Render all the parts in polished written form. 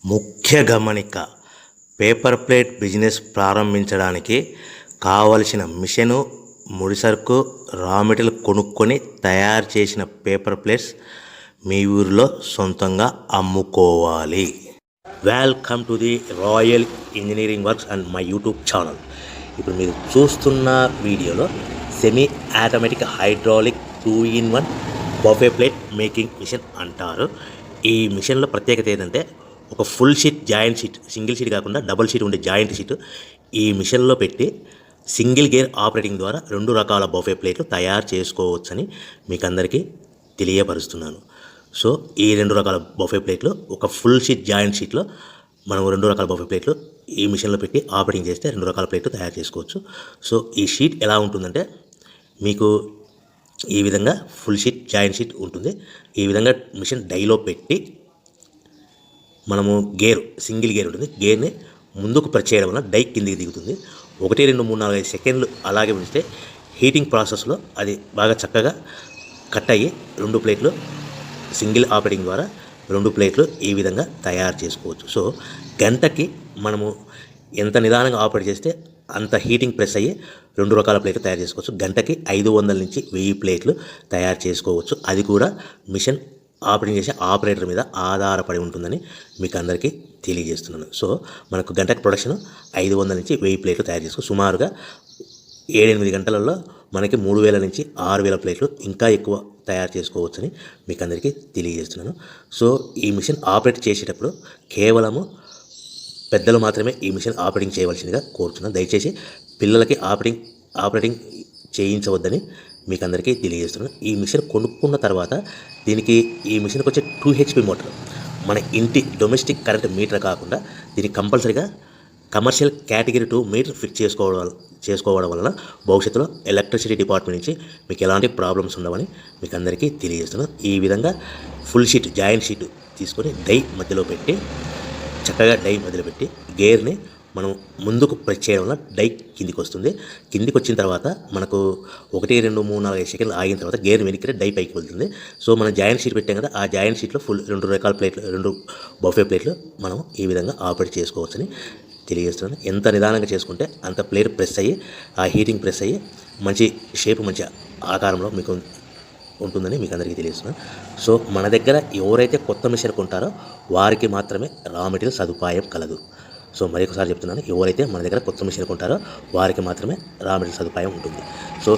ముఖ్య గమనిక, paper plate business ప్రారంభించడానికి కావలసిన మిషను, ముడిసరుకు, రా మెటీరియల్ కొనుక్కొని తయారు చేసిన పేపర్ ప్లేట్స్ మీ ఊరిలో సొంతంగా అమ్ముకోవాలి. Welcome to the Royal Engineering Works and my YouTube channel. ఇప్పుడు మీరు చూస్తున్న వీడియోలో semi automatic hydraulic 2-in-1 buffet plate making machine అంటారు. ఈ మిషన్లో ప్రత్యేకత ఏంటంటే ఒక full sheet joint sheet, single sheet కాకుండా డబుల్ షీట్ ఉండే జాయింట్ షీట్ ఈ మిషన్లో పెట్టి సింగిల్ గేర్ ఆపరేటింగ్ ద్వారా 2 రకాల బఫే ప్లేట్లు తయారు చేసుకోవచ్చని మీకు అందరికీ తెలియపరుస్తున్నాను. సో ఈ 2 రకాల బఫే ప్లేట్లు ఒక ఫుల్ షీట్ జాయింట్ షీట్లో మనం 2 రకాల బఫే ప్లేట్లు ఈ మిషన్లో పెట్టి ఆపరేటింగ్ చేస్తే 2 రకాల ప్లేట్లు తయారు చేసుకోవచ్చు. సో ఈ షీట్ ఎలా ఉంటుందంటే మీకు ఈ విధంగా ఫుల్ షీట్ జాయింట్ షీట్ ఉంటుంది. ఈ విధంగా మిషన్ డైలో పెట్టి మనము సింగిల్ గేర్ ఉంటుంది. గేర్ని ముందుకు ప్రెస్ చేయడం వల్ల డై కిందికి దిగుతుంది. 1, 2, 3, 4, 5 సెకండ్లు అలాగే ఉంచితే హీటింగ్ ప్రాసెస్లో అది బాగా చక్కగా కట్ అయ్యి 2 ప్లేట్లు సింగిల్ ఆపరేటింగ్ ద్వారా 2 ప్లేట్లు ఈ విధంగా తయారు చేసుకోవచ్చు. సో గంటకి మనము ఎంత నిదానంగా ఆపరేట్ చేస్తే అంత హీటింగ్ ప్రెస్ అయ్యి 2 రకాల ప్లేట్లు తయారు చేసుకోవచ్చు. గంటకి 500 నుంచి 1000 ప్లేట్లు తయారు చేసుకోవచ్చు. అది కూడా మిషన్ ఆపరేటింగ్ చేసే ఆపరేటర్ మీద ఆధారపడి ఉంటుందని మీకు అందరికీ తెలియజేస్తున్నాను. సో మనకు గంటకి ప్రొడక్షన్ 500 నుంచి 1000 ప్లేట్లు తయారు చేసుకోవచ్చు. సుమారుగా 7-8 గంటలలో మనకి 3000 నుంచి 6000 ప్లేట్లు ఇంకా ఎక్కువ తయారు చేసుకోవచ్చని మీకు అందరికీ తెలియజేస్తున్నాను. సో ఈ మిషన్ ఆపరేట్ చేసేటప్పుడు కేవలము పెద్దలు మాత్రమే ఈ మిషన్ ఆపరేటింగ్ చేయవలసిందిగా కోరుతున్నాను. దయచేసి పిల్లలకి ఆపరేటింగ్ చేయించవద్దని మీకు అందరికీ తెలియజేస్తున్నాను. ఈ మిషన్ కొనుక్కున్న తర్వాత ఈ మిషన్కి వచ్చే 2 HP మోటార్ మన ఇంటి డొమెస్టిక్ కరెంట్ మీటర్ కాకుండా దీనికి కంపల్సరీగా కమర్షియల్ కేటగిరీ 2 మీటర్ ఫిక్స్ చేసుకోవడం వలన భవిష్యత్తులో ఎలక్ట్రిసిటీ డిపార్ట్మెంట్ నుంచి మీకు ఎలాంటి ప్రాబ్లమ్స్ ఉండవని మీకు అందరికీ తెలియజేస్తున్నాను. ఈ విధంగా ఫుల్ షీట్ జాయింట్ షీట్ తీసుకొని చక్కగా డై మధ్యలో పెట్టి గేర్ని మనం ముందుకు ప్రెస్ చేయడం వల్ల డై కిందికి వస్తుంది. కిందికి వచ్చిన తర్వాత మనకు 1, 2, 3, 4, 5 సెకండ్లు ఆగిన తర్వాత గేర్ వెనక్కి డై పైకి వెళ్తుంది. సో మనం జాయింట్ షీట్ పెట్టాం కదా, ఆ జాయింట్ షీట్లో ఫుల్ 2 రకాల ప్లేట్లు 2 బఫే ప్లేట్లు మనం ఈ విధంగా ఆపరేట్ చేసుకోవచ్చని తెలియజేస్తున్నాను. ఎంత నిదానంగా చేసుకుంటే అంత ప్లేట్ ప్రెస్ అయ్యి ఆ హీటింగ్ ప్రెస్ అయ్యి మంచి షేప్ మంచి ఆకారంలో మీకు ఉంటుందని మీకు అందరికీ తెలియజేస్తున్నాను. సో మన దగ్గర ఎవరైతే కొత్త మిషన్ కొంటారో వారికి మాత్రమే రా మెటీరియల్ సదుపాయం కలదు. సో మరొకసారి చెప్తున్నాను, ఎవరైతే మన దగ్గర కొత్త మిషన్ కొంటారో వారికి మాత్రమే రా మెటీరియల్ సదుపాయం ఉంటుంది. సో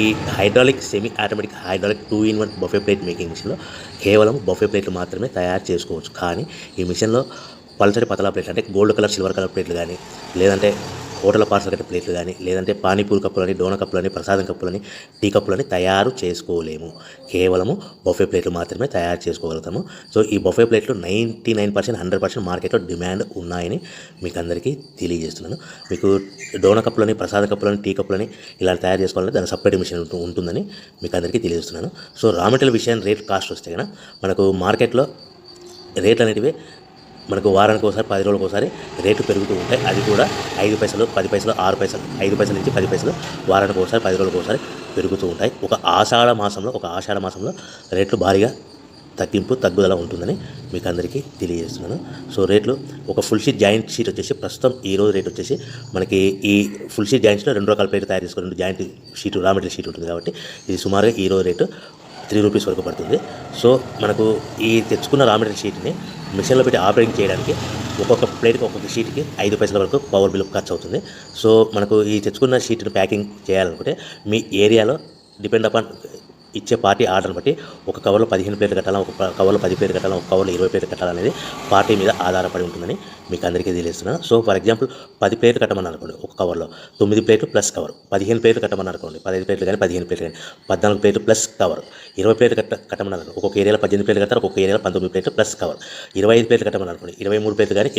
ఈ hydraulic semi automatic hydraulic 2-in-1 buffet plate making మిషన్లో కేవలం బఫే ప్లేట్లు మాత్రమే తయారు చేసుకోవచ్చు. కానీ ఈ మిషన్లో పల్చటి పతలా ప్లేట్లు అంటే గోల్డ్ కలర్, సిల్వర్ కలర్ ప్లేట్లు కానీ, లేదంటే హోటల్ పార్సల్ కట్టే ప్లేట్లు కానీ, లేదంటే పానీపూరి కప్పులని, డోనా కప్పులని, ప్రసాదం కప్పులని, టీ కప్పులని తయారు చేసుకోలేము. కేవలము బఫే ప్లేట్లు మాత్రమే తయారు చేసుకోగలుగుతాము. సో ఈ బఫే ప్లేట్లు 99%, 100% మార్కెట్లో డిమాండ్ ఉన్నాయని మీకు అందరికీ తెలియజేస్తున్నాను. మీకు డోనా కప్పులని, ప్రసాద కప్పులని, టీ కప్పులని ఇలా తయారు చేసుకోవాలంటే దాని సపరేట్ మిషన్ ఉంటుందని మీకు అందరికీ తెలియజేస్తున్నాను. సో రా మెటీరియల్ విషయాన్ని రేట్ కాస్ట్ వస్తే కనుక మనకు మార్కెట్లో రేట్లు అనేటివి మనకు వారానికి ఒకసారి, 10 రోజులకు ఒకసారి రేట్లు పెరుగుతూ ఉంటాయి. అది కూడా 5 పైసలు, 10 పైసలు, 6 పైసలు, 5 పైసల నుంచి 10 పైసలు వారానికి ఒకసారి, 10 రోజులకు ఒకసారి పెరుగుతూ ఉంటాయి. ఒక ఆషాఢ మాసంలో రేట్లు భారీగా తగ్గుదల ఉంటుందని మీకు అందరికీ తెలియజేస్తున్నాను. సో రేట్లు ఒక ఫుల్ షీట్ జాయింట్ షీట్ వచ్చేసి ప్రస్తుతం ఈ రోజు రేట్ వచ్చేసి మనకి ఈ ఫుల్ షీట్ జాయింట్ షీట్లో 2 రకాల ప్లేట్లు తయారు చేసుకోవాలి. 2 joint sheet raw material sheet ఉంటుంది కాబట్టి ఇది సుమారుగా ఈ రోజు రేటు 3 రూపీస్ వరకు పడుతుంది. సో మనకు ఈ తెచ్చుకున్న రా మెటీరియల్ షీట్ని మిషన్లో పెట్టి ఆపరేటింగ్ చేయడానికి ఒక్కొక్క ప్లేట్కి ఒక్కొక్క షీట్కి 5 పైసల వరకు పవర్ బిల్ ఖర్చు అవుతుంది. సో మనకు ఈ తెచ్చుకున్న షీట్ని ప్యాకింగ్ చేయాలనుకుంటే మీ ఏరియాలో డిపెండ్ అపాన్ ఇచ్చే పార్టీ ఆర్డర్ని బట్టి ఒక కవర్లో 15 ప్లేట్లు కట్టాలా, ఒక కవర్లో 10 ప్లేట్లు కట్టాలా, ఒక కవర్లో 20 ప్లేట్లు కట్టాలనేది పార్టీ మీద ఆధారపడి ఉంటుందని మీకు అందరికీ తెలియజేస్తున్నాను. సో ఫర్ ఎగ్జాంపుల్ 10 ప్లేట్లు కట్టమని అనుకోండి, ఒక కవర్లో 9 ప్లేట్లు ప్లస్ కవర్. 15 ప్లేట్లు కట్టమని అనుకోండి, 15 ప్లేట్లు కానీ 15 ప్లేట్లు కానీ 14 ప్లేట్లు ప్లస్ కవర్. 20 ప్లేట్లు కట్టమని అనుకోండి, ఒక్కొక్క ఏరియాలో 18 ప్లేట్లు కట్టారు, ఒక్కొక్క ఏరియాలో 19 ప్లేట్లు ప్లస్ కవర్. 25 ప్లేట్లు కట్టమని అనుకోండి, 23 ప్లేట్లు కానీ